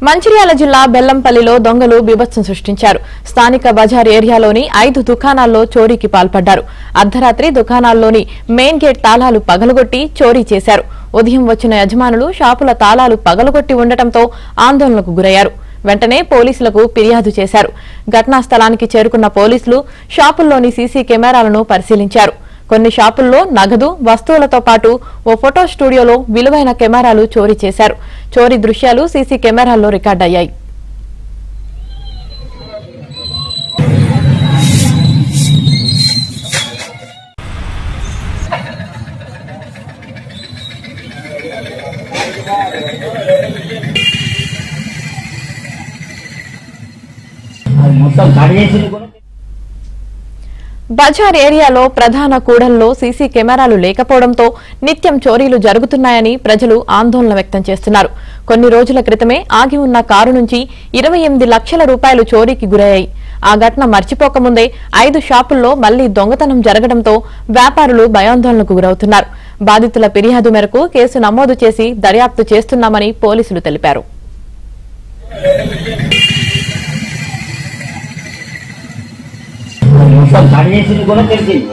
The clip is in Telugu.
మంచిర్యాల జిల్లా బెల్లంపల్లిలో దొంగలు బీభత్సం సృష్టించారు. స్థానిక బజార్ ఏరియాలోని 5 దుకాణాల్లో చోరీకి పాల్పడ్డారు. అర్ధరాత్రి దుకాణాల్లోని మెయిన్ గేట్ తాళాలు పగలగొట్టి చోరీ చేశారు. ఉదయం వచ్చిన యజమానులు షాపుల తాళాలు పగలగొట్టి ఉండటంతో ఆందోళనకు గురయ్యారు. వెంటనే పోలీసులకు ఫిర్యాదు చేశారు. ఘటనా స్థలానికి చేరుకున్న పోలీసులు షాపుల్లోని సీసీ కెమెరాలను పరిశీలించారు. కొన్ని షాపుల్లో నగదు వస్తువులతో పాటు ఓ ఫోటో స్టూడియోలో విలువైన కెమెరాలు చోరీ చేశారు. చోరీ దృశ్యాలు సీసీ కెమెరాల్లో రికార్డయ్యాయి. బజార్ ఏరియాలో ప్రధాన కూడల్లో సీసీ కెమెరాలు లేకపోవడంతో నిత్యం చోరీలు జరుగుతున్నాయని ప్రజలు ఆందోళన వ్యక్తం చేస్తున్నారు. కొన్ని రోజుల క్రితమే ఆగి ఉన్న కారు నుంచి 28 లక్షల రూపాయలు చోరీకి గురయ్యాయి. ఆ ఘటన మర్చిపోకముందే 5 షాపుల్లో మళ్లీ దొంగతనం జరగడంతో వ్యాపారులు భయాందోళనకు గురవుతున్నారు. బాధితుల ఫిర్యాదు మేరకు కేసు నమోదు చేసి దర్యాప్తు చేస్తున్నామని పోలీసులు తెలిపారు. కూడా తెలిసింది.